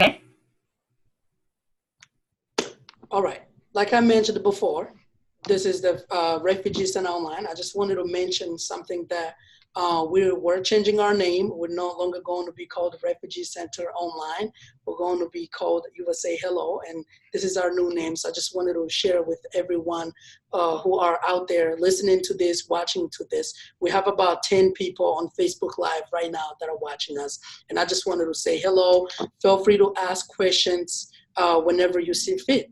Okay. All right. Like I mentioned before, this is the Refugee Center Online. I just wanted to mention something that we're changing our name. We're no longer going to be called Refugee Center Online. We're going to be called USA Hello, and this is our new name. So I just wanted to share with everyone who are out there listening to this, watching to this. We have about 10 people on Facebook Live right now that are watching us. And I just wanted to say hello. Feel free to ask questions whenever you see fit.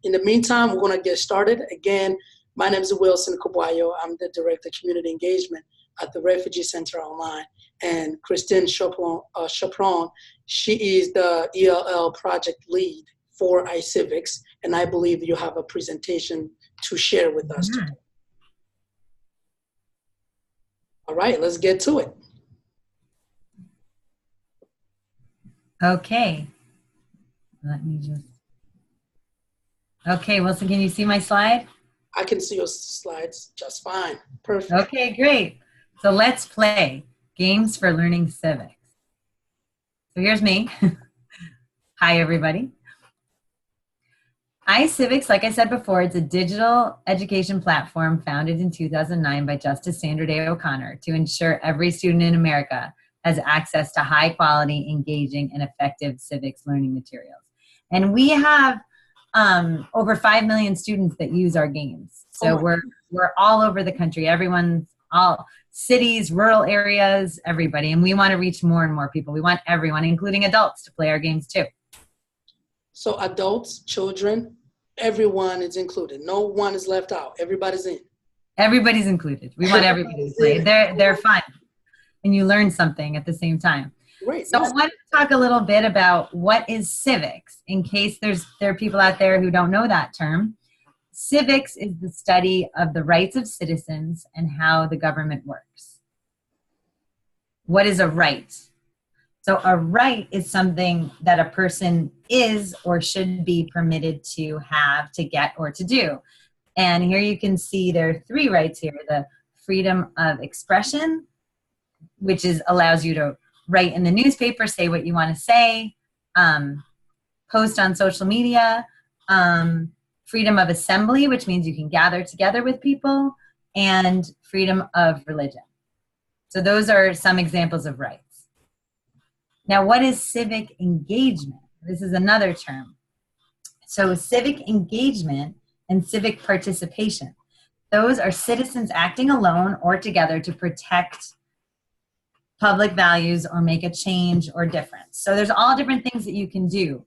In the meantime, we're going to get started. Again, my name is Wilson Kubayo. I'm the Director of Community Engagement at the Refugee Center Online. And Christine Chaperon, she is the ELL project lead for iCivics. And I believe you have a presentation to share with us today. All right, let's get to it. Okay. Let me just. Okay, Wilson, can you see my slide? I can see your slides just fine. Perfect. Okay, great. So let's play Games for Learning Civics. So here's me. Hi, everybody. iCivics, like I said before, it's a digital education platform founded in 2009 by Justice Sandra Day O'Connor to ensure every student in America has access to high quality, engaging, and effective civics learning materials. And we have over 5 million students that use our games. So we're all over the country. Everyone's all cities, rural areas, everybody. And we want to reach more and more people. We want everyone, including adults, to play our games too. So adults, children, everyone is included. No one is left out. Everybody's in. Everybody's included. We want everybody to play. They're fun. And you learn something at the same time. Great. So I want to talk a little bit about what is civics, in case there are people out there who don't know that term. Civics is the study of the rights of citizens and how the government works. What is a right? So a right is something that a person is or should be permitted to have, to get, or to do. And here you can see there are 3 rights here. The freedom of expression, which allows you to write in the newspaper, say what you want to say, post on social media, freedom of assembly, which means you can gather together with people, and freedom of religion. So those are some examples of rights. Now, what is civic engagement? This is another term. So civic engagement and civic participation, those are citizens acting alone or together to protect public values or make a change or difference. So there's all different things that you can do.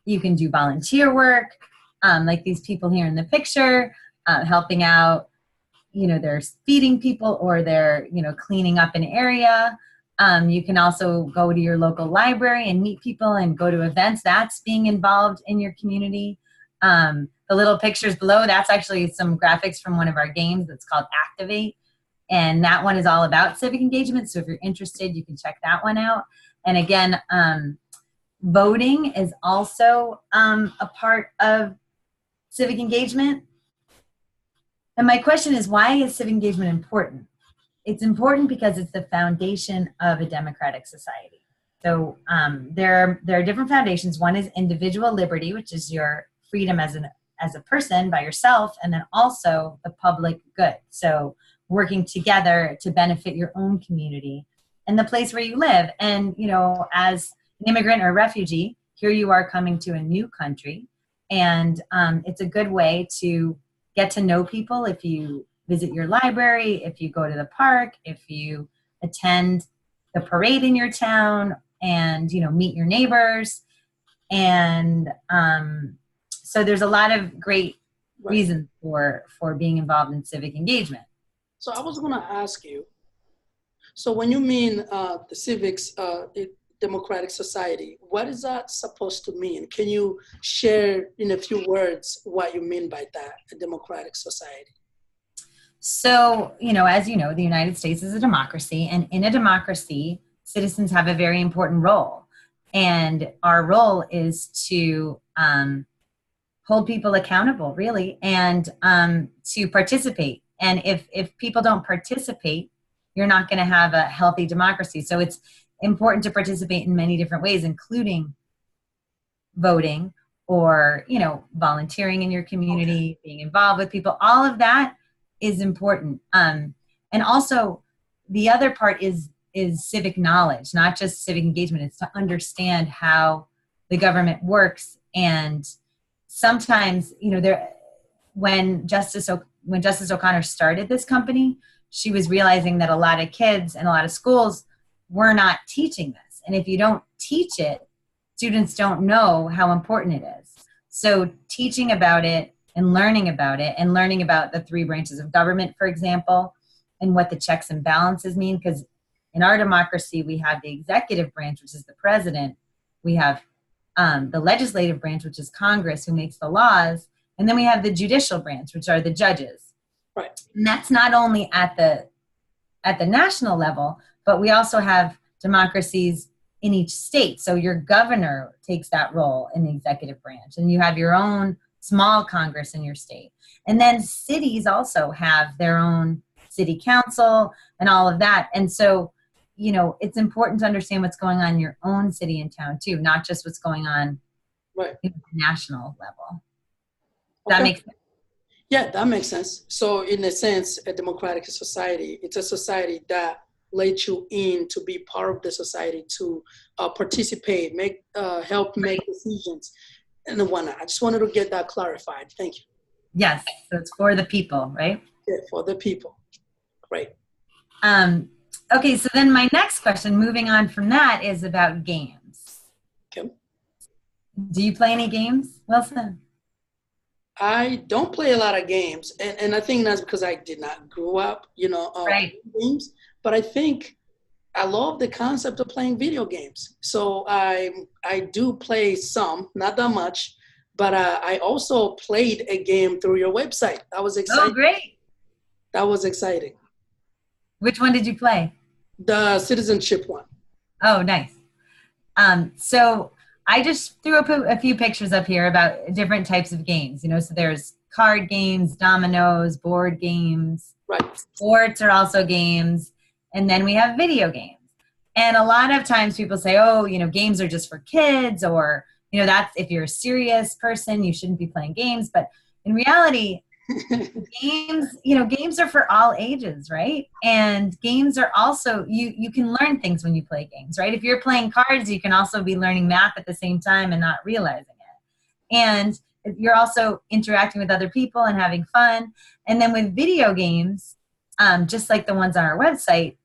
You can do volunteer work, like these people here in the picture, helping out, they're feeding people or they're, cleaning up an area. You can also go to your local library and meet people and go to events. That's being involved in your community. The little pictures below, that's actually some graphics from one of our games that's called Activate. And that one is all about civic engagement. So if you're interested, you can check that one out. And again, voting is also a part of civic engagement. And my question is, why is civic engagement important? It's important because it's the foundation of a democratic society. So there are different foundations. One is individual liberty, which is your freedom as a person by yourself, and then also the public good. So working together to benefit your own community and the place where you live. And, as an immigrant or refugee, here you are coming to a new country. And it's a good way to get to know people if you visit your library, if you go to the park, if you attend the parade in your town and, meet your neighbors. And so there's a lot of great reasons for being involved in civic engagement. So I was going to ask you, so when you mean the civics democratic society, what is that supposed to mean? Can you share in a few words what you mean by that, a democratic society? So, as you know, the United States is a democracy, and in a democracy, citizens have a very important role. And our role is to hold people accountable, really, and to participate. And if people don't participate, you're not going to have a healthy democracy. So it's important to participate in many different ways, including voting or, you know, volunteering in your community, being involved with people. All of that is important. And also the other part is civic knowledge, not just civic engagement. It's to understand how the government works. And sometimes, you know, when Justice O'Connor started this company, she was realizing that a lot of kids and a lot of schools were not teaching this. And if you don't teach it, students don't know how important it is. So teaching about it and learning about it, and learning about the 3 branches of government, for example, and what the checks and balances mean, because in our democracy, we have the executive branch, which is the president. We have the legislative branch, which is Congress, who makes the laws. And then we have the judicial branch, which are the judges. Right. And that's not only at the national level, but we also have democracies in each state. So your governor takes that role in the executive branch, and you have your own small Congress in your state. And then cities also have their own city council and all of that. And so, you know, it's important to understand what's going on in your own city and town too, not just what's going on right. at the national level. Okay. That makes sense? Yeah, that makes sense. So in a sense, a democratic society, it's a society that let you in to be part of the society, to participate, help make decisions and whatnot. I just wanted to get that clarified. Thank you. Yes, so it's for the people, right? Yeah, for the people. Great. Okay, so then my next question, moving on from that, is about games. Okay. Do you play any games, Wilson? I don't play a lot of games, and I think that's because I did not grow up, right. games. But I think I love the concept of playing video games. So I do play some, not that much, but I also played a game through your website. That was exciting. Oh, great! That was exciting. Which one did you play? The citizenship one. Oh, nice. So I just threw up a few pictures up here about different types of games. You know, so there's card games, dominoes, board games. Right. Sports are also games. And then we have video games. And a lot of times people say, oh, you know, games are just for kids, or, you know, that's if you're a serious person, you shouldn't be playing games. But in reality, games are for all ages, right? And games are also, you can learn things when you play games, right? If you're playing cards, you can also be learning math at the same time and not realizing it. And you're also interacting with other people and having fun. And then with video games, just like the ones on our website,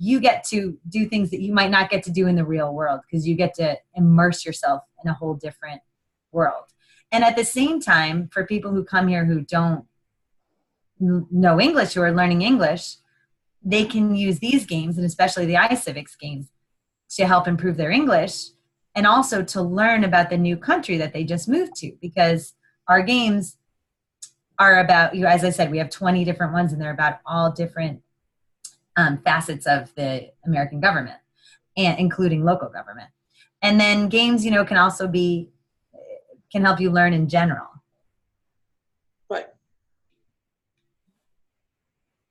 you get to do things that you might not get to do in the real world, because you get to immerse yourself in a whole different world. And at the same time, for people who come here who don't know English, who are learning English, they can use these games, and especially the iCivics games, to help improve their English, and also to learn about the new country that they just moved to, because our games are about, as I said, we have 20 different ones, and they're about all different facets of the American government, and including local government. And then games, can also can help you learn in general. Right.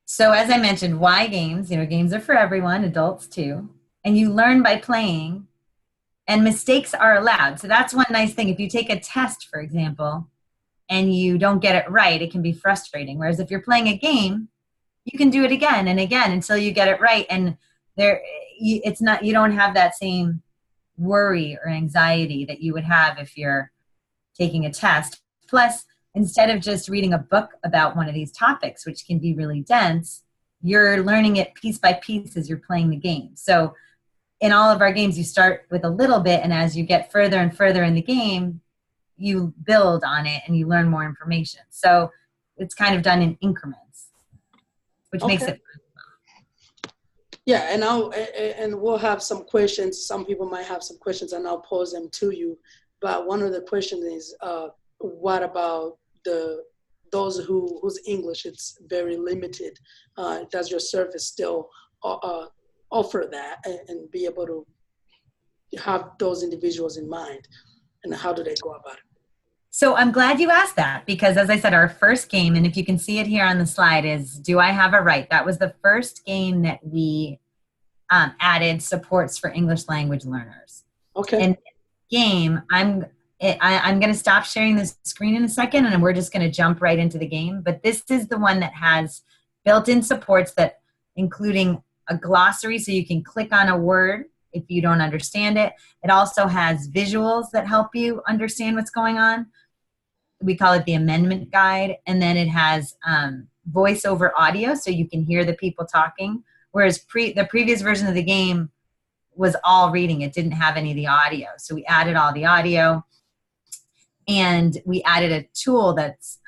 So as I mentioned, why games? Games are for everyone, adults too. And you learn by playing, and mistakes are allowed. So that's one nice thing. If you take a test, for example, and you don't get it right, it can be frustrating. Whereas if you're playing a game, you can do it again and again until you get it right. And you don't have that same worry or anxiety that you would have if you're taking a test. Plus, instead of just reading a book about one of these topics, which can be really dense, you're learning it piece by piece as you're playing the game. So in all of our games, you start with a little bit, and as you get further and further in the game, you build on it and you learn more information. So it's kind of done in increments, which makes it fun. Yeah, and we'll have some questions. Some people might have some questions, and I'll pose them to you. But one of the questions is, what about those whose English it's very limited? Does your service still offer that and be able to have those individuals in mind? And how do they go about it? So I'm glad you asked that, because as I said, our first game, and if you can see it here on the slide, is Do I Have a Right? That was the first game that we added supports for English language learners. Okay. And game, I'm going to stop sharing this screen in a second, and we're just going to jump right into the game. But this is the one that has built-in supports, that including a glossary, so you can click on a word if you don't understand it. It also has visuals that help you understand what's going on. We call it the amendment guide. And then it has voiceover audio, so you can hear the people talking. Whereas the previous version of the game was all reading. It didn't have any of the audio. So we added all the audio, and we added a tool that's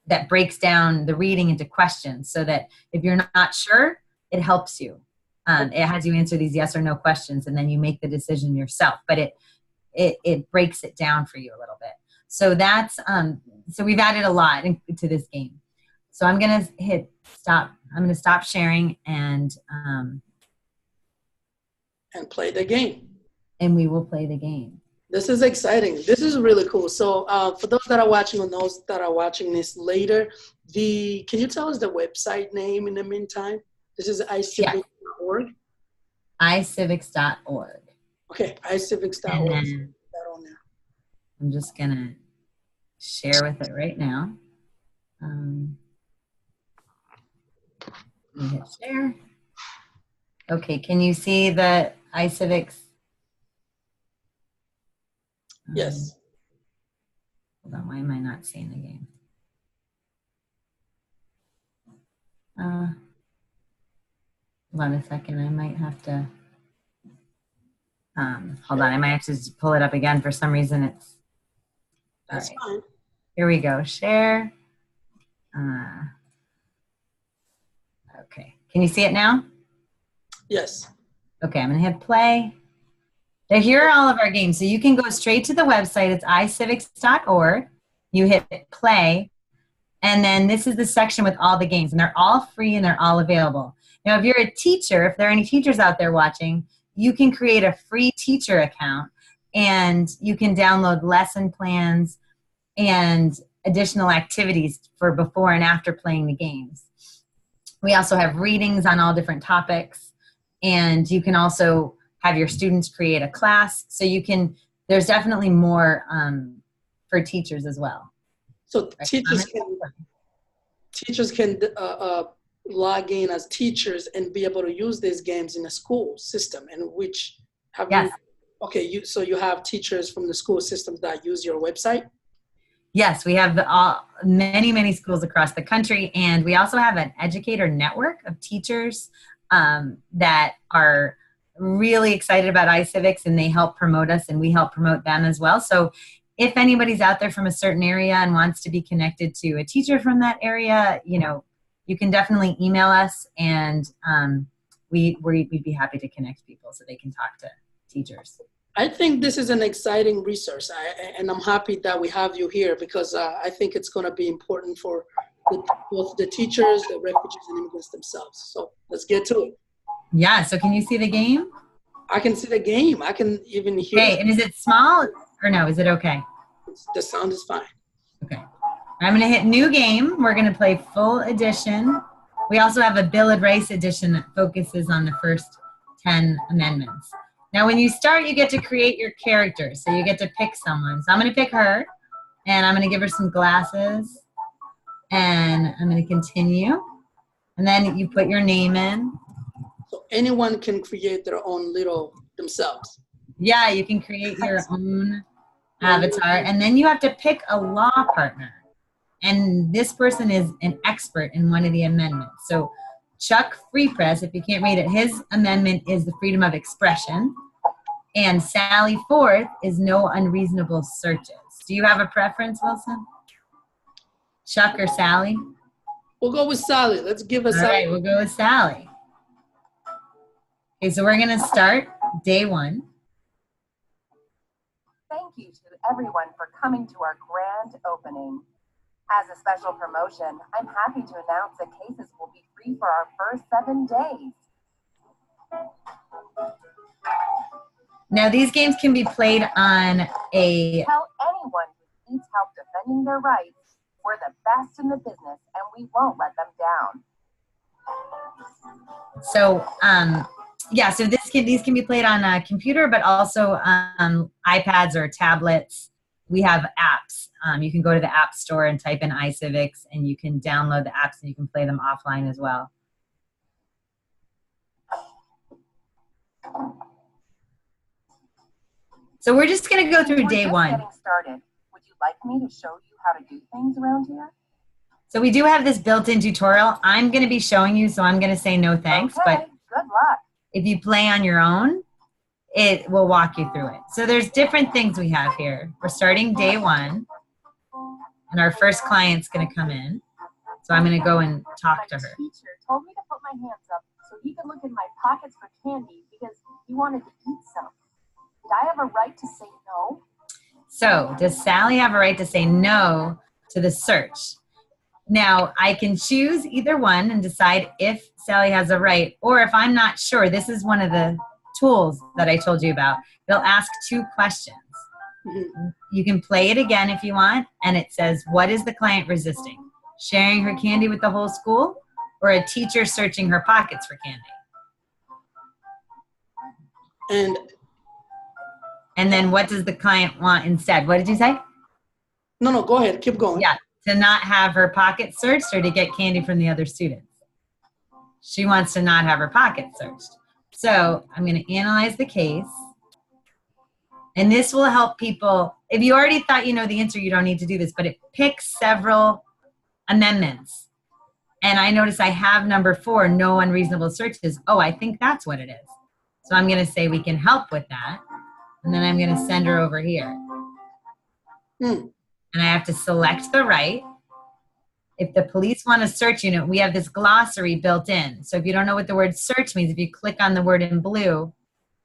that breaks down the reading into questions, so that if you're not sure, it helps you. It has you answer these yes or no questions, and then you make the decision yourself. But it breaks it down for you a little bit. So that's so we've added a lot to this game. So I'm gonna hit stop. I'm gonna stop sharing and play the game. And we will play the game. This is exciting. This is really cool. So for those that are watching, or those that are watching this later, can you tell us the website name in the meantime? This is iCivics.org. iCivics.org. Okay, iCivics.org. I'm just gonna share with it right now. Let me hit share. Okay, can you see the iCivics? Yes. Hold on, why am I not seeing the game? Hold on a second, I might have to, hold on, I might have to just pull it up again. For some reason it's, that's right. Fine. Here we go, share. Okay, can you see it now? Yes. Okay, I'm gonna hit play. Now here are all of our games. So you can go straight to the website, it's iCivics.org. You hit play, and then this is the section with all the games, and they're all free and they're all available. Now, if you're a teacher, if there are any teachers out there watching, you can create a free teacher account, and you can download lesson plans and additional activities for before and after playing the games. We also have readings on all different topics, and you can also have your students create a class. So you can, there's definitely more for teachers as well. So teachers can log in as teachers and be able to use these games in a school system, and which have yes. So you have teachers from the school systems that use your website? Yes, we have many schools across the country, and we also have an educator network of teachers that are really excited about iCivics, and they help promote us, and we help promote them as well. So if anybody's out there from a certain area and wants to be connected to a teacher from that area, you know, you can definitely email us, and we'd be happy to connect people so they can talk to teachers. I think this is an exciting resource, and I'm happy that we have you here, because I think it's going to be important for both the teachers, the refugees, and immigrants themselves. So let's get to it. Yeah, so can you see the game? I can see the game. I can even hear. Okay, and is it small or no? Is it okay? The sound is fine. Okay. I'm going to hit new game. We're going to play full edition. We also have a Bill of Rights edition that focuses on the first 10 amendments. Now, when you start, you get to create your character. So you get to pick someone. So I'm going to pick her, and I'm going to give her some glasses, and I'm going to continue. And then you put your name in. So anyone can create their own little themselves. Yeah, you can create your own avatar, and then you have to pick a law partner. And this person is an expert in one of the amendments. So Chuck Free Press, if you can't read it, his amendment is the freedom of expression. And Sally Forth is no unreasonable searches. Do you have a preference, Wilson? Chuck or Sally? We'll go with Sally. Let's give us. All right, we'll go with Sally. Okay, so we're going to start day one. Thank you to everyone for coming to our grand opening. As a special promotion, I'm happy to announce that cases will be free for our first 7 days. Now, these games can be played on a... Tell anyone who needs help defending their rights, we're the best in the business and we won't let them down. So, Yeah, so these can be played on a computer, but also iPads or tablets. We have apps. You can go to the App Store and type in iCivics, and you can download the apps and you can play them offline as well. So we're just going to go through day one. Getting started. Would you like me to show you how to do things around here? So we do have this built-in tutorial. I'm going to be showing you, so I'm going to say no thanks. Okay, but good luck. If you play on your own, it will walk you through it. So there's different things we have here. We're starting day one, and our first client's going to come in. So I'm going to go and talk to her. My teacher told me to put my hands up so he could look in my pockets for candy because he wanted to eat some. Did I have a right to say no? So does Sally have a right to say no to the search? Now, I can choose either one and decide if Sally has a right, or if I'm not sure. This is one of the tools that I told you about. They'll ask 2 questions. You can play it again if you want, and it says, what is the client resisting? Sharing her candy with the whole school, or a teacher searching her pockets for candy? And then what does the client want instead? What did you say? No, go ahead. Keep going. Yeah, to not have her pockets searched or to get candy from the other students. She wants to not have her pockets searched. So I'm going to analyze the case. And this will help people. If you already thought you know the answer, you don't need to do this, but it picks several amendments. And I notice I have number 4, no unreasonable searches. Oh, I think that's what it is. So I'm going to say we can help with that. And then I'm going to send her over here. And I have to select the right. If the police want a search unit, we have this glossary built in. So if you don't know what the word search means, if you click on the word in blue,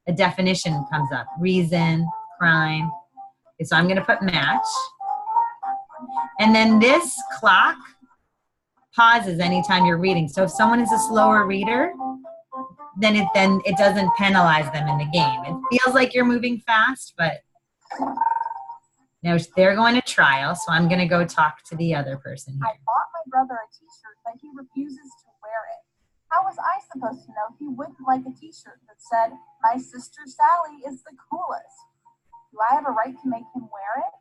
a definition comes up. Reason, crime. Okay, so I'm going to put match. And then this clock pauses anytime you're reading. So if someone is a slower reader, then it doesn't penalize them in the game. It feels like you're moving fast, but now they're going to trial, so I'm going to go talk to the other person here. I bought my brother a t-shirt, but he refuses to wear it. How was I supposed to know he wouldn't like a t-shirt that said, my sister Sally is the coolest? Do I have a right to make him wear it?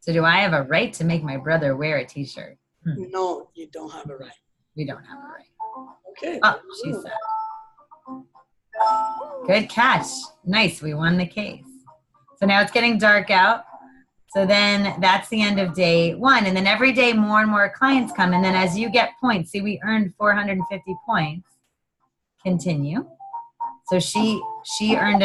So do I have a right to make my brother wear a t-shirt? No, you don't have a right. We don't have a right. Okay. Oh, she said. Good catch. Nice, we won the case. So now it's getting dark out. So then that's the end of day 1. And then every day more and more clients come. And then as you get points, see, we earned 450 points. Continue. So she earned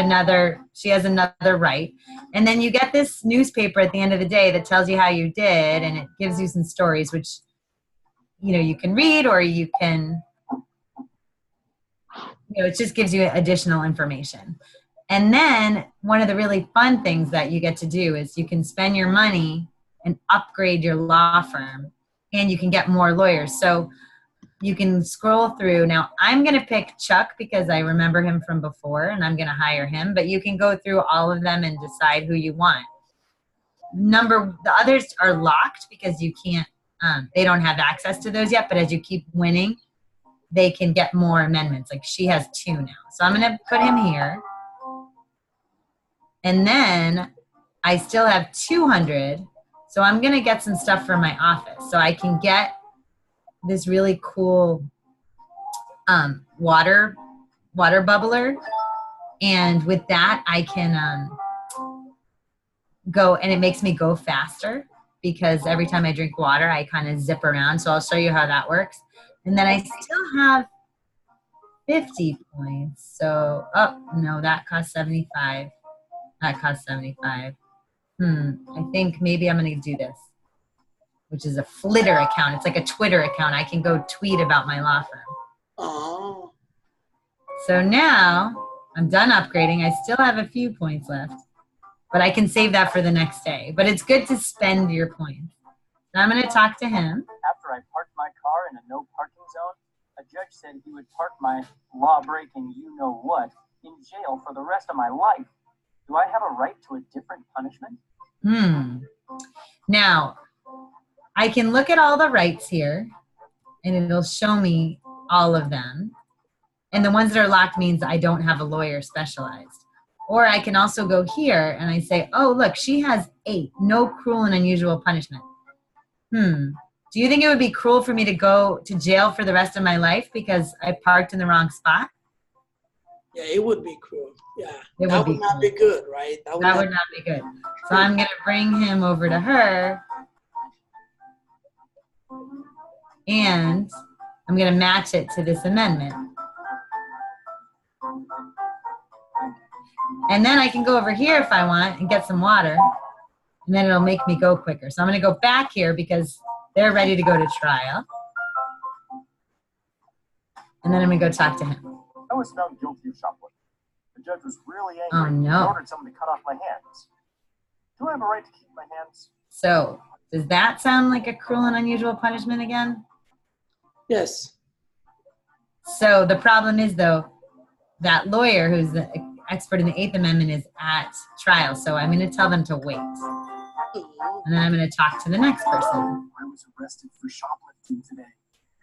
she has another right. And then you get this newspaper at the end of the day that tells you how you did, and it gives you some stories, which, you can read, or you can, it just gives you additional information. And then one of the really fun things that you get to do is you can spend your money and upgrade your law firm, and you can get more lawyers. So you can scroll through. Now, I'm going to pick Chuck because I remember him from before, and I'm going to hire him. But you can go through all of them and decide who you want. The others are locked because you can't, they don't have access to those yet. But as you keep winning, they can get more amendments. Like she has 2 now. So I'm going to put him here. And then I still have 200. So I'm going to get some stuff for my office. So I can get this really cool water bubbler. And with that, I can go, and it makes me go faster because every time I drink water, I kind of zip around. So I'll show you how that works. And then I still have 50 points. So, oh, no, that costs 75. That costs 75. I think maybe I'm going to do this, which is a Flitter account. It's like a Twitter account. I can go tweet about my law firm. Oh. So now I'm done upgrading. I still have a few points left, but I can save that for the next day. But it's good to spend your points. So I'm going to talk to him. After I parked my car in a no parking zone, a judge said he would park my law-breaking you-know-what in jail for the rest of my life. Do I have a right to a different punishment? Now, I can look at all the rights here, and it'll show me all of them. And the ones that are locked means I don't have a lawyer specialized. Or I can also go here and I say, oh, look, she has 8. No cruel and unusual punishment. Do you think it would be cruel for me to go to jail for the rest of my life because I parked in the wrong spot? Yeah, it would be cruel. Yeah, It that would would not be good, right? That would not be good. So I'm going to bring him over to her. And I'm going to match it to this amendment. And then I can go over here if I want and get some water. And then it'll make me go quicker. So I'm going to go back here because they're ready to go to trial. And then I'm going to go talk to him. I was found guilty of shoplifting. The judge was really angry Oh, no. and ordered someone to cut off my hands. Do I have a right to keep my hands? So does that sound like a cruel and unusual punishment again? Yes. So the problem is, though, that lawyer who's the expert in the 8th Amendment is at trial. So I'm going to tell them to wait. And then I'm going to talk to the next person. I was arrested for shoplifting today,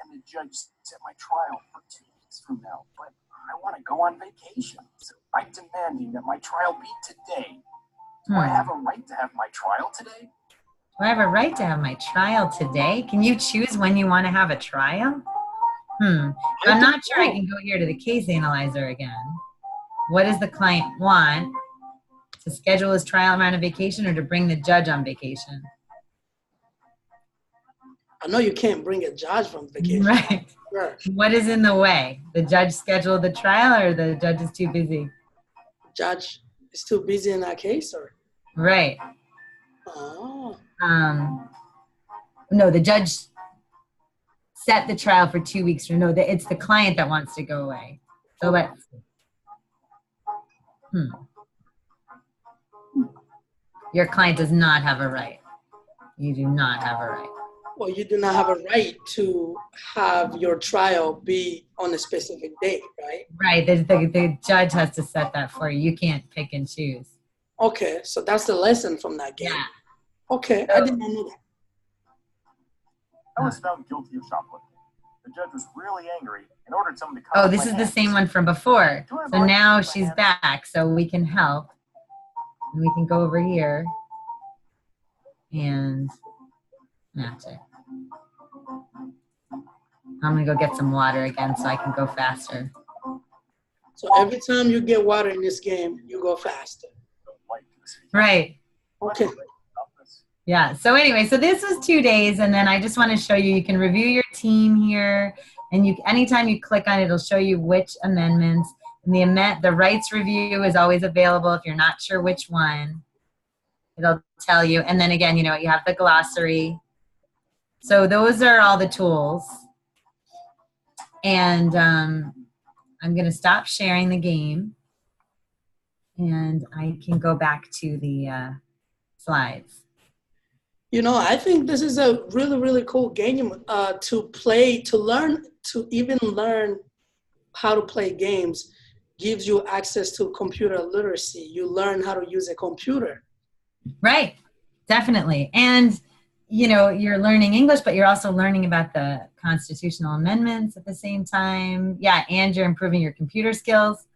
and the judge set my trial for 2 weeks from now. But I want to go on vacation, so I'm demanding that my trial be today. Do I have a right to have my trial today? Do I have a right to have my trial today? Can you choose when you want to have a trial? I'm not sure I can go here to the case analyzer again. What does the client want? To schedule his trial around a vacation or to bring the judge on vacation? I know you can't bring a judge from vacation. Right. Sure. What is in the way? The judge scheduled the trial or the judge is too busy? Judge is too busy in that case, or? Right. Oh. No, the judge set the trial for 2 weeks. No, it's the client that wants to go away. So let's see. Your client does not have a right. You do not have a right. Well, you do not have a right to have your trial be on a specific date, right? Right. The judge has to set that for you. You can't pick and choose. Okay, so that's the lesson from that game. Yeah. Okay, I did not know that. I was found guilty of shoplifting. The judge was really angry and ordered someone to cut off Oh, this my is the hands. same one from before. Do I have So a right to now keep my she's hands? back, so we can help. And we can go over here and match it. I'm gonna go get some water again so I can go faster. So every time you get water in this game, you go faster. Right. Okay. Yeah. So anyway, so this was 2 days, and then I just want to show you, you can review your team here, and you anytime you click on it, it'll show you which amendments. And the rights review is always available if you're not sure which one. It'll tell you. And then again, you have the glossary. So those are all the tools. And I'm going to stop sharing the game. And I can go back to the slides. I think this is a really, really cool game to play, to even learn how to play games. Gives you access to computer literacy. You learn how to use a computer. Right, definitely. And, you're learning English, but you're also learning about the constitutional amendments at the same time. Yeah, and you're improving your computer skills.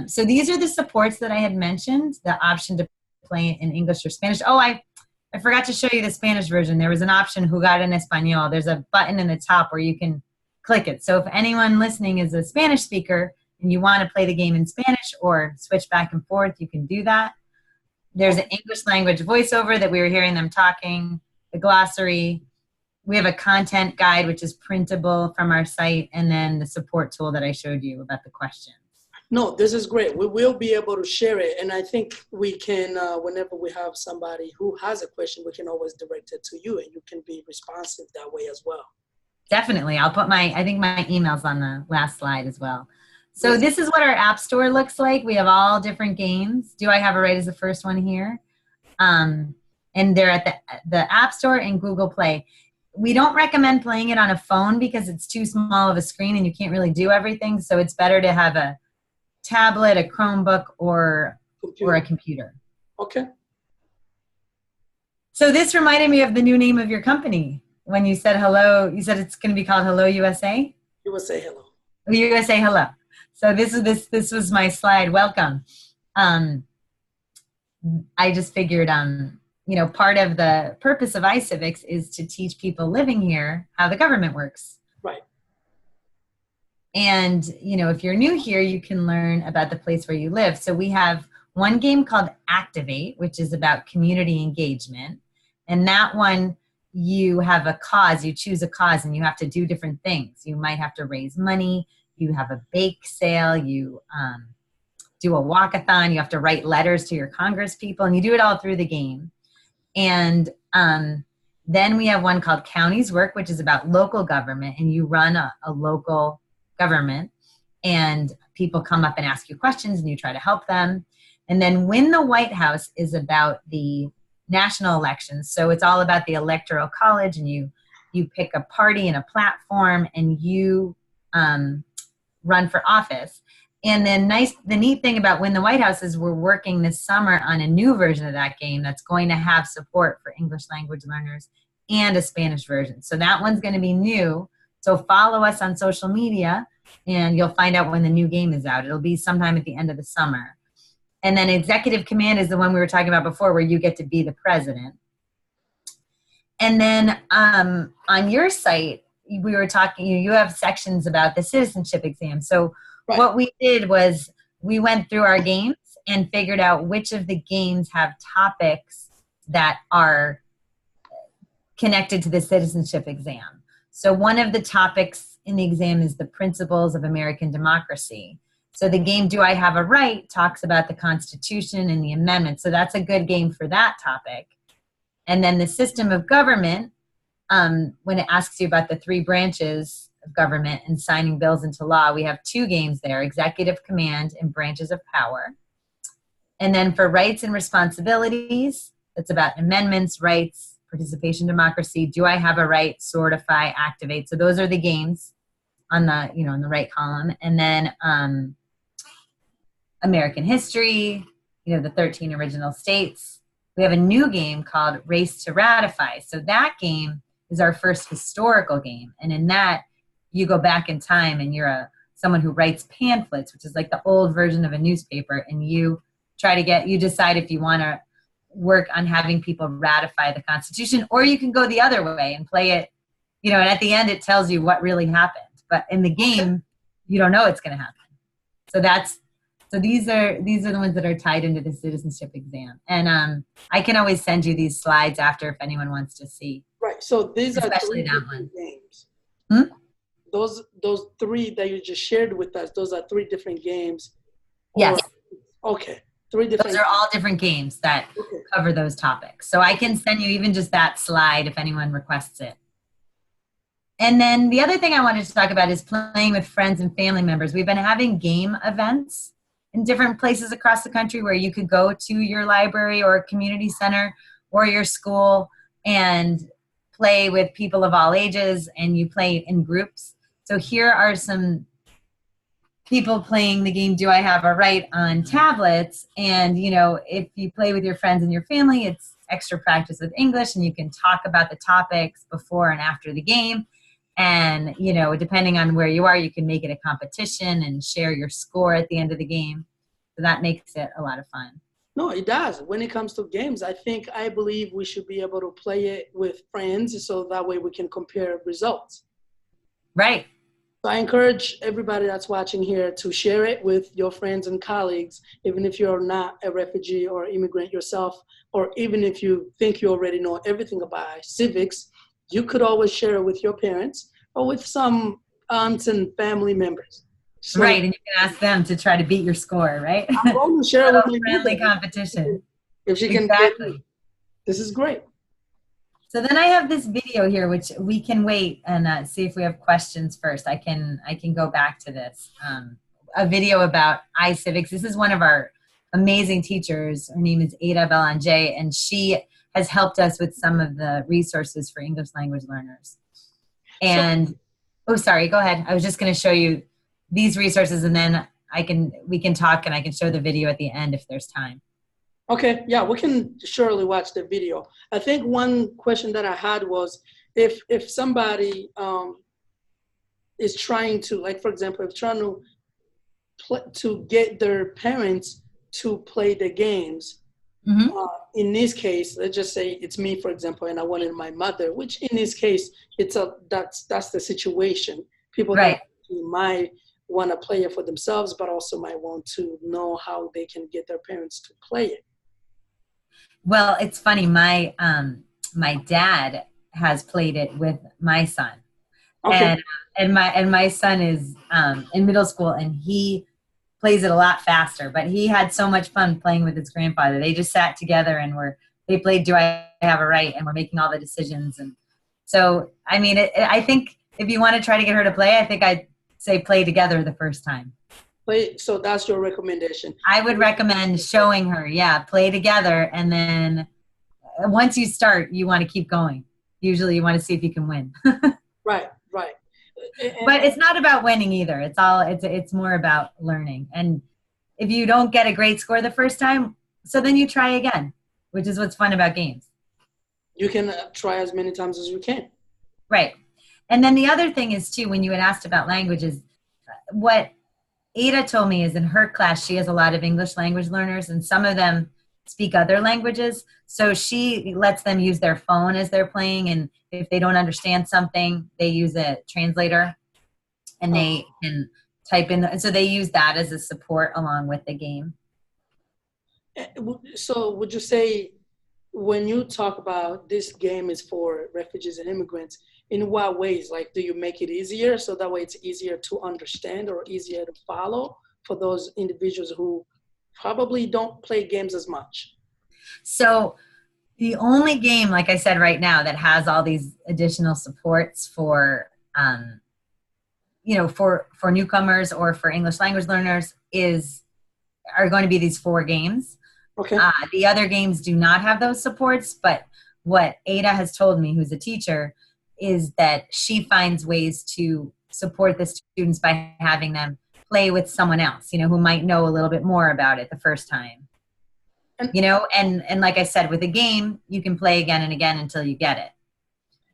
So these are the supports that I had mentioned, the option to play in English or Spanish. Oh, I forgot to show you the Spanish version. There was an option, Jugar en Español. There's a button in the top where you can click it. So if anyone listening is a Spanish speaker and you want to play the game in Spanish or switch back and forth, you can do that. There's an English language voiceover that we were hearing them talking, the glossary. We have a content guide, which is printable from our site, and then the support tool that I showed you about the questions. No, this is great. We will be able to share it. And I think we can, whenever we have somebody who has a question, we can always direct it to you, and you can be responsive that way as well. Definitely. I'll put I think my email's on the last slide as well. So this is what our app store looks like. We have all different games. Do I Have a Right is the first one here. And they're at the App Store and Google Play. We don't recommend playing it on a phone because it's too small of a screen and you can't really do everything. So it's better to have a tablet, a Chromebook, or a computer. Okay. So this reminded me of the new name of your company. When you said hello, you said it's going to be called Hello USA? USA Hello. USA Hello. So this was my slide. Welcome. I just figured, you know, part of the purpose of iCivics is to teach people living here how the government works. Right. And, you know, if you're new here, you can learn about the place where you live. So we have one game called Activate, which is about community engagement. And that one, you have a cause, you choose a cause, and you have to do different things. You might have to raise money, you have a bake sale, you do a walkathon, you have to write letters to your Congress people, and you do it all through the game. And then we have one called Counties Work, which is about local government, and you run a local government, and people come up and ask you questions, and you try to help them. And then Win the White House is about the national elections. So it's all about the Electoral College, and you pick a party and a platform, and you run for office. And then the neat thing about Win the White House is we're working this summer on a new version of that game that's going to have support for English language learners and a Spanish version. So that one's going to be new. So follow us on social media, and you'll find out when the new game is out. It'll be sometime at the end of the summer. And then Executive Command is the one we were talking about before, where you get to be the president. And then on your site, we were talking, you have sections about the citizenship exam. So right. What we did was we went through our games and figured out which of the games have topics that are connected to the citizenship exam. So one of the topics in the exam is the principles of American democracy. So the game Do I Have a Right talks about the Constitution and the amendments. So that's a good game for that topic. And then the system of government, when it asks you about the 3 branches of government and signing bills into law, we have 2 games there, Executive Command and Branches of Power. And then for rights and responsibilities, it's about amendments, rights, participation, democracy, Do I Have a Right, Sortify, Activate. So those are the games on the, you know, in the right column. And then American history, you know, the 13 original states. We have a new game called Race to Ratify. So that game is our first historical game. And in that, you go back in time and you're someone who writes pamphlets, which is like the old version of a newspaper. And you decide if you want to work on having people ratify the Constitution, or you can go the other way and play it, you know, and at the end it tells you what really happened. But in the game, you don't know it's going to happen. So these are the ones that are tied into the citizenship exam. And I can always send you these slides after if anyone wants to see. Right. So these especially are 3 that different one. games. Hmm? Those 3 that you just shared with us, those are 3 different games. Yes. Okay. 3 different. Those are all different games that cover those topics. So I can send you even just that slide if anyone requests it. And then the other thing I wanted to talk about is playing with friends and family members. We've been having game events in different places across the country where you could go to your library or community center or your school and play with people of all ages, and you play in groups. So here are some people playing the game Do I Have a Right on tablets. And, you know, if you play with your friends and your family, it's extra practice with English, and you can talk about the topics before and after the game. And, you know, depending on where you are, you can make it a competition and share your score at the end of the game. So that makes it a lot of fun. No, it does. When it comes to games, I believe we should be able to play it with friends so that way we can compare results. Right. So I encourage everybody that's watching here to share it with your friends and colleagues, even if you're not a refugee or immigrant yourself, or even if you think you already know everything about civics, you could always share it with your parents or with some aunts and family members. So, right, and you can ask them to try to beat your score, right? I'm going to share it with my friendly competition. If she can, exactly. This is great. So then I have this video here, which we can wait and see if we have questions first. I can go back to this. A video about iCivics. This is one of our amazing teachers. Her name is Ada Belanger, and she has helped us with some of the resources for English language learners. And, oh, sorry, go ahead. I was just going to show you these resources, and then we can talk, and I can show the video at the end if there's time. Okay, yeah, we can surely watch the video. I think one question that I had was if somebody is trying to, like, for example, if trying to to get their parents to play the games. Mm-hmm. In this case, let's just say it's me, for example, and I wanted my mother, which in this case, that's the situation. People Right. that might want to play it for themselves, but also might want to know how they can get their parents to play it. Well, it's funny. My dad has played it with my son, Okay. and my son is in middle school, and he plays it a lot faster. But he had so much fun playing with his grandfather. They just sat together and they played "Do I Have a Right?" and we're making all the decisions. And so, I mean, I think if you want to try to get her to play, I think I'd say play together the first time. So that's your recommendation. I would recommend showing her, play together, and then once you start, you want to keep going. Usually you want to see if you can win. Right. But it's not about winning either. It's more about learning. And if you don't get a great score the first time, so then you try again, which is what's fun about games. You can try as many times as you can. Right. And then the other thing is too, when you had asked about languages, what Ada told me is in her class, she has a lot of English language learners, and some of them speak other languages. So she lets them use their phone as they're playing. And if they don't understand something, they use a translator and they can type in. So they use that as a support along with the game. So would you say when you talk about this game is for refugees and immigrants, in what ways? Like, do you make it easier so that way it's easier to understand or easier to follow for those individuals who probably don't play games as much? So the only game, like I said right now, that has all these additional supports for, for newcomers or for English language learners are going to be these 4 games. Okay. The other games do not have those supports, but what Ada has told me, who's a teacher, is that she finds ways to support the students by having them play with someone else, who might know a little bit more about it the first time. And like I said, with a game, you can play again and again until you get it.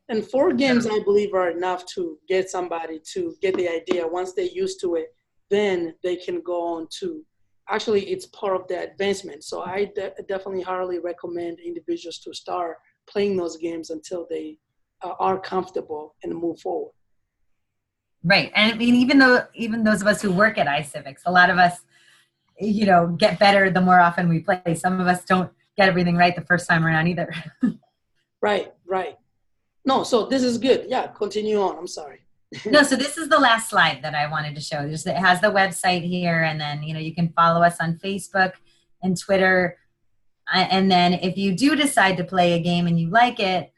And 4 games, I believe, are enough to get somebody to get the idea. Once they're used to it, then they can go on to, actually, it's part of the advancement. So I definitely highly recommend individuals to start playing those games until they are comfortable and move forward. Right. And I mean, even those of us who work at iCivics, a lot of us, get better the more often we play. Some of us don't get everything right the first time around either. Right. No, so this is good. Yeah, continue on. I'm sorry. No, so this is the last slide that I wanted to show. It has the website here, and then, you can follow us on Facebook and Twitter. And then if you do decide to play a game and you like it,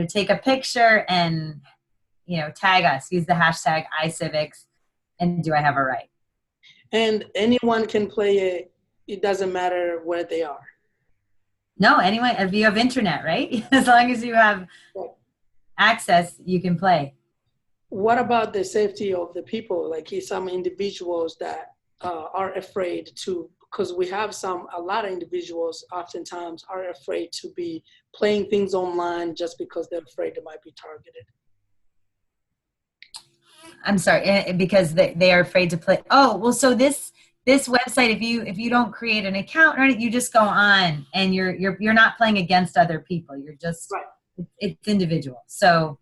take a picture and, tag us. Use the hashtag iCivics and Do I Have a Right? And anyone can play it. It doesn't matter where they are. No, anyway, if you have internet, right? As long as you have access, you can play. What about the safety of the people? Like some individuals that are afraid to, because we have a lot of individuals oftentimes are afraid to be playing things online just because they're afraid they might be targeted. I'm sorry, because they are afraid to play. Oh, well, so this website, if you don't create an account, right, you just go on and you're not playing against other people. You're just it's individual. So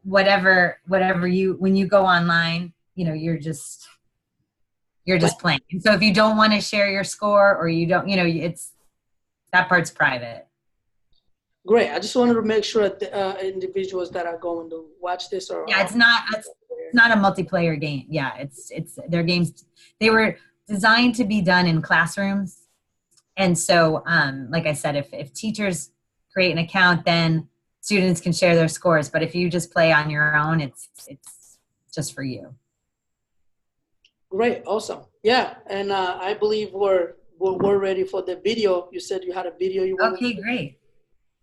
whatever when you go online, you're just playing. And so if you don't want to share your score or you don't, it's that part's private. Great. I just wanted to make sure that the individuals that are going to watch this are. Yeah, it's not a multiplayer game. Yeah, it's their games. They were designed to be done in classrooms, and so like I said, if teachers create an account, then students can share their scores. But if you just play on your own, it's just for you. Great, awesome. Yeah, and I believe we're ready for the video. You said you had a video you wanted. Okay, great.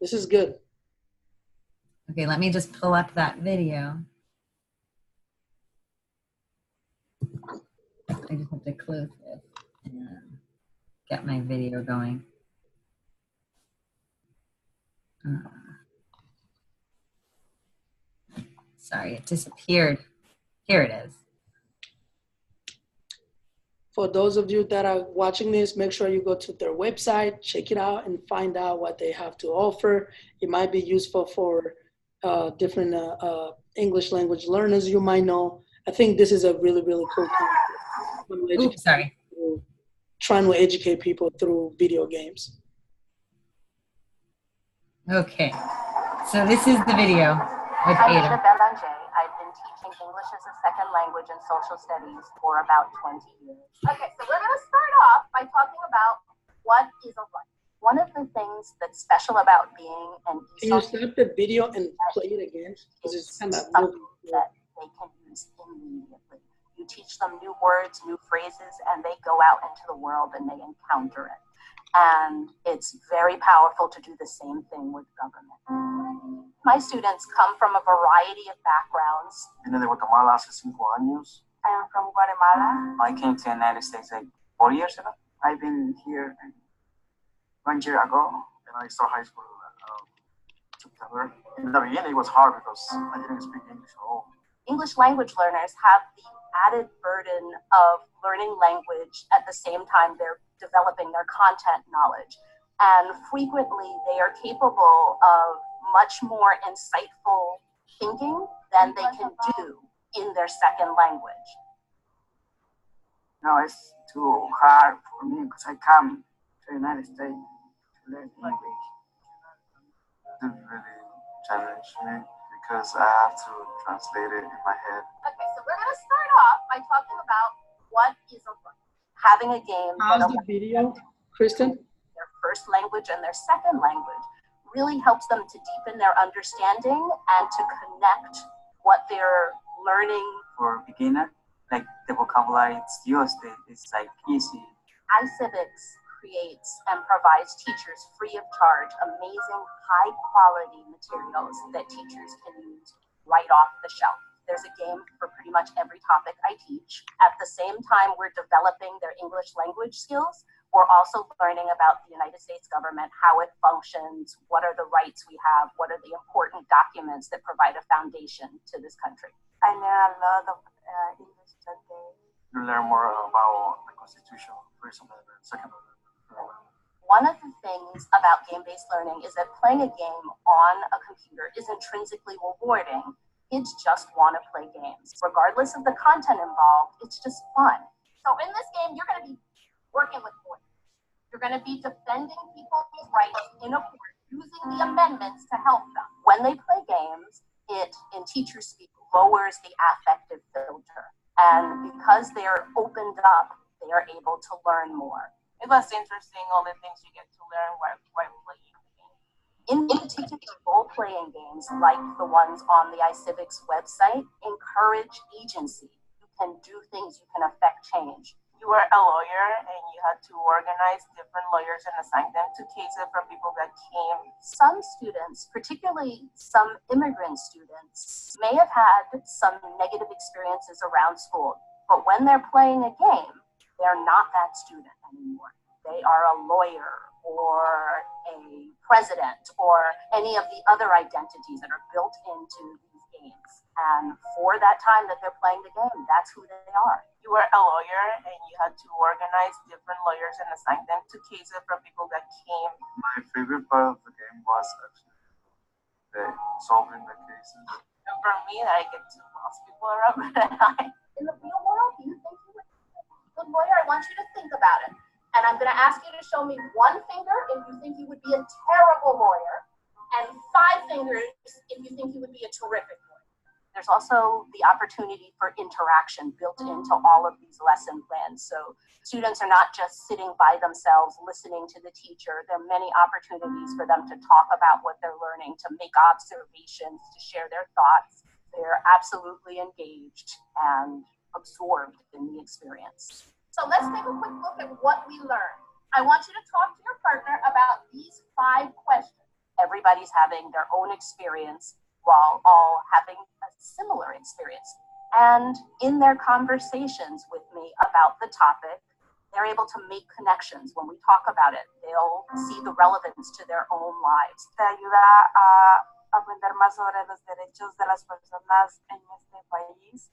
This is good. Okay, let me just pull up that video. I just have to close this and get my video going. Sorry, it disappeared. Here it is. For those of you that are watching this, make sure you go to their website, check it out, and find out what they have to offer. It might be useful for different English language learners you might know. I think this is a really, really cool concept. Oops, sorry. Trying to educate people through video games. Okay, so this is the video with I'm Ada. Ada Belanger. I've been teaching English as a second language and social studies for about 20 years. Okay, so we're going to start off by talking about what is a right. One of the things that's special about being an Can you stop the video and play it again? Because it's kind of something that they can use immediately. You teach them new words, new phrases, and they go out into the world and they encounter it. And it's very powerful to do the same thing with government. My students come from a variety of backgrounds. Vine de Guatemala hace 5 años. I am from Guatemala. I came to the United States like 4 years ago. I've been here 1 year ago. And I started high school September. In the beginning, it was hard because I didn't speak English at all. English language learners have the added burden of learning language at the same time they're developing their content knowledge. And frequently they are capable of much more insightful thinking than they can do in their second language. Now it's too hard for me because I come to the United States to learn English. It really challenged me because I have to translate it in my head. Okay, so we're going to start off by talking about what is a right. Having a game How's the video, Kristen? Their first language and their second language really helps them to deepen their understanding and to connect what they're learning. For a beginner, like the vocabulary it's used, it's like easy. iCivics creates and provides teachers free of charge amazing high quality materials that teachers can use right off the shelf. There's a game for pretty much every topic I teach. At the same time we're developing their English language skills, we're also learning about the United States government, how it functions, what are the rights we have, what are the important documents that provide a foundation to this country. I learn a lot of English today. You learn more about the Constitution, First Amendment, Second Amendment. One of the things about game-based learning is that playing a game on a computer is intrinsically rewarding. Kids just want to play games. Regardless of the content involved, it's just fun. So in this game, you're going to be working with lawyers. You're going to be defending people's rights in a court using the amendments to help them. When they play games, it, in teacher speak, lowers the affective filter. And because they're opened up, they are able to learn more. It was interesting, all the things you get to learn while playing the game. In particular, role-playing games like the ones on the iCivics website encourage agency. You can do things, you can affect change. You were a lawyer and you had to organize different lawyers and assign them to cases from people that came. Some students, particularly some immigrant students, may have had some negative experiences around school, but when they're playing a game, they're not that student anymore. They are a lawyer or a president or any of the other identities that are built into these games. And for that time that they're playing the game, that's who they are. You were a lawyer and you had to organize different lawyers and assign them to cases from people that came. My favorite part of the game was actually solving the cases. And for me, I get to boss people around. In the real world, do you think you would be a good lawyer? I want you to think about it. And I'm going to ask you to show me one finger if you think you would be a terrible lawyer, and 5 fingers if you think you would be a terrific lawyer. There's also the opportunity for interaction built into all of these lesson plans. So students are not just sitting by themselves listening to the teacher. There are many opportunities for them to talk about what they're learning, to make observations, to share their thoughts. They're absolutely engaged and absorbed in the experience. So let's take a quick look at what we learned. I want you to talk to your partner about these 5 questions. Everybody's having their own experience while all having a similar experience. And in their conversations with me about the topic, they're able to make connections. When we talk about it, they'll see the relevance to their own lives. Te ayuda a aprender más sobre los derechos de las personas en este país,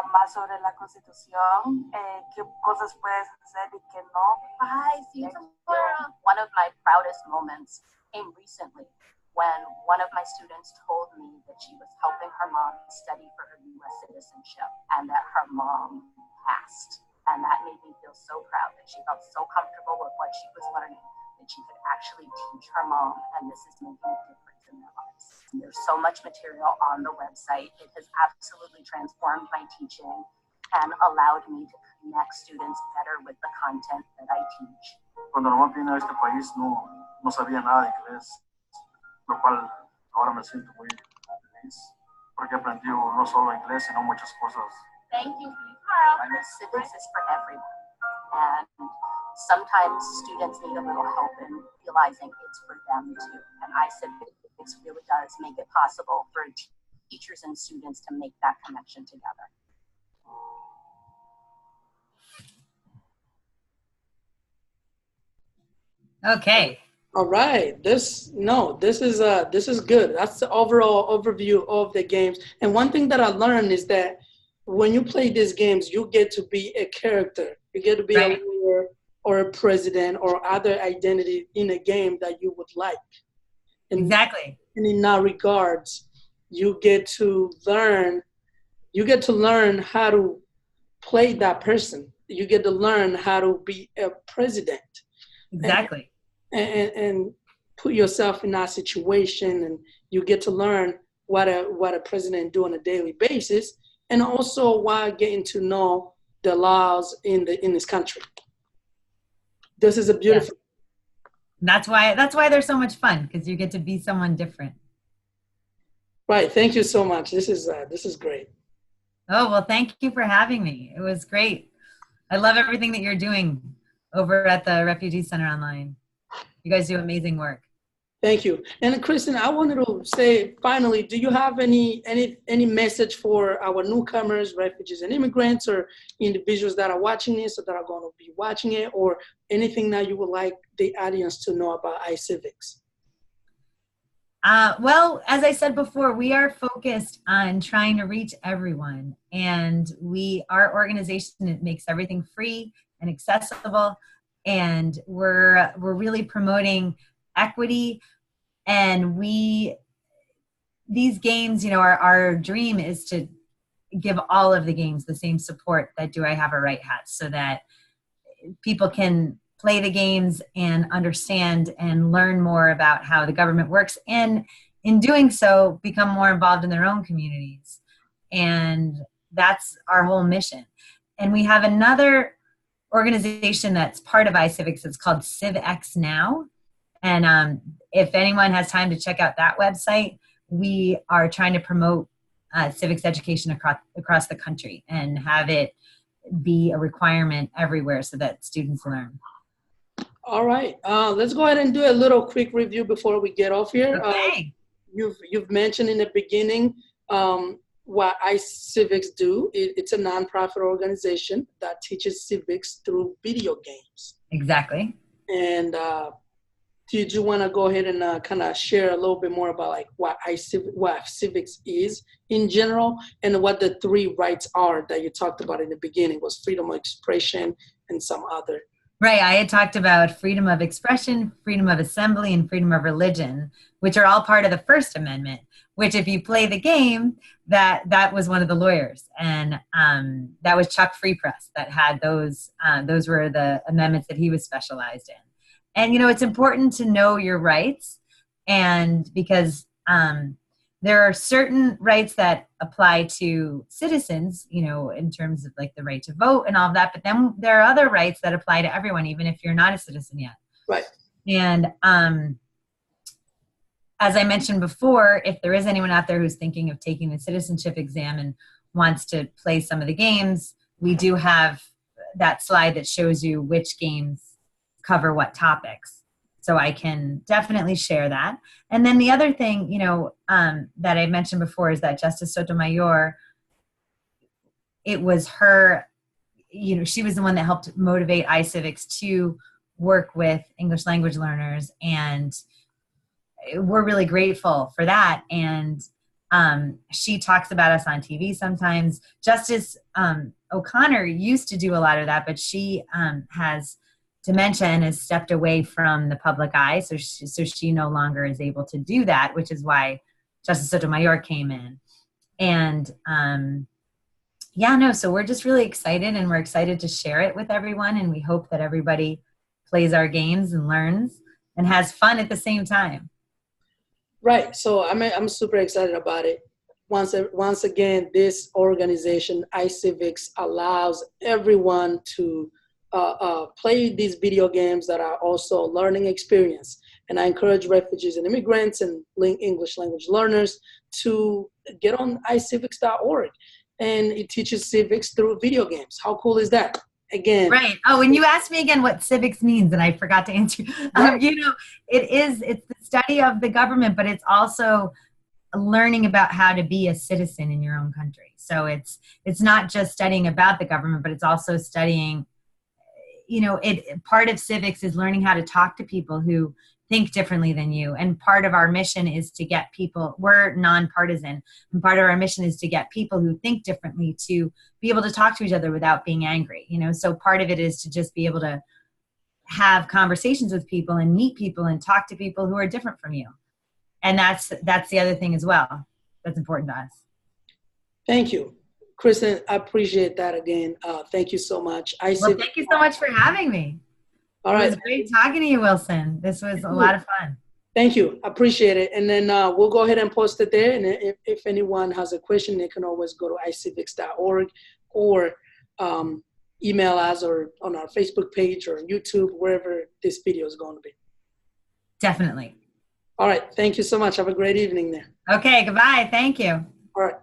más sobre la Constitución, qué cosas puedes hacer y qué no. Bye, see you tomorrow. One of my proudest moments came recently when one of my students told me that she was helping her mom study for her U.S. citizenship and that her mom passed. And that made me feel so proud that she felt so comfortable with what she was learning that she could actually teach her mom, and this is making a difference in their lives. And there's so much material on the website. It has absolutely transformed my teaching and allowed me to connect students better with the content that I teach. Cuando nomás vine a este país no sabía nada de inglés, lo cual ahora me siento muy feliz porque aprendí no solo inglés, sino muchas cosas. Thank you, Carl. Civics is for everyone. And sometimes students need a little help in realizing it's for them too. And iCivics really does make it possible for teachers and students to make that connection together. Okay. All right. This is good. That's the overall overview of the games. And one thing that I learned is that when you play these games, you get to be a character. You get to be a lawyer or a president or other identity in a game that you would like. And, exactly. And in that regards, you get to learn how to play that person. You get to learn how to be a president. Exactly. And put yourself in that situation, and you get to learn what a president do on a daily basis, and also while getting to know the laws in this country. This is a beautiful. Yeah. That's why they're so much fun, because you get to be someone different. Right. Thank you so much. This is great. Oh, well, thank you for having me. It was great. I love everything that you're doing over at the Refugee Center Online. You guys do amazing work. Thank you. And Kristen, I wanted to say, finally, do you have any message for our newcomers, refugees and immigrants, or individuals that are watching this or that are going to be watching it, or anything that you would like the audience to know about iCivics? Well, as I said before, we are focused on trying to reach everyone, and our organization makes everything free and accessible, and we're really promoting equity. And these games, our dream is to give all of the games the same support that Do I Have a Right has, so that people can play the games and understand and learn more about how the government works, and in doing so, become more involved in their own communities. And that's our whole mission. And we have another organization that's part of iCivics. It's called Civics Now. And if anyone has time to check out that website, we are trying to promote civics education across the country and have it be a requirement everywhere so that students learn. All right, let's go ahead and do a little quick review before we get off here. Okay. You've mentioned in the beginning what iCivics do. It's a nonprofit organization that teaches civics through video games. Exactly. And did you want to go ahead and kind of share a little bit more about what civics is in general, and what the 3 rights are that you talked about in the beginning? Was freedom of expression and some other. Right. I had talked about freedom of expression, freedom of assembly, and freedom of religion, which are all part of the First Amendment, which if you play the game, that was one of the lawyers. And that was Chuck Freepress that had those. Those were the amendments that he was specialized in. And, it's important to know your rights, and because there are certain rights that apply to citizens, in terms of the right to vote and all of that. But then there are other rights that apply to everyone, even if you're not a citizen yet. Right. And as I mentioned before, if there is anyone out there who's thinking of taking the citizenship exam and wants to play some of the games, we do have that slide that shows you which games cover what topics. So I can definitely share that. And then the other thing, that I mentioned before is that Justice Sotomayor, it was her, she was the one that helped motivate iCivics to work with English language learners. And we're really grateful for that. And She talks about us on TV sometimes. Justice O'Connor used to do a lot of that, but she has dementia and has stepped away from the public eye, so she no longer is able to do that, which is why Justice Sotomayor came in. And so we're just really excited, and we're excited to share it with everyone, and we hope that everybody plays our games and learns and has fun at the same time. Right. So I'm super excited about it. Once again, this organization, iCivics, allows everyone to play these video games that are also a learning experience. And I encourage refugees and immigrants and English language learners to get on iCivics.org. And it teaches civics through video games. How cool is that? Again. Right. Oh, and you asked me again what civics means, and I forgot to answer. Right. It's the study of the government, but it's also learning about how to be a citizen in your own country. So it's not just studying about the government, but it's also studying, part of civics is learning how to talk to people who think differently than you. And part of our mission is to get people, we're nonpartisan, and part of our mission is to get people who think differently to be able to talk to each other without being angry. So part of it is to just be able to have conversations with people and meet people and talk to people who are different from you. And that's the other thing as well that's important to us. Thank you, Kristen. I appreciate that again. Thank you so much. Thank you so much for having me. All right. It was great talking to you, Wilson. This was a lot of fun. Thank you. I appreciate it. And then we'll go ahead and post it there. And if anyone has a question, they can always go to iCivics.org or email us or on our Facebook page or YouTube, wherever this video is going to be. Definitely. All right. Thank you so much. Have a great evening there. Okay. Goodbye. Thank you. All right.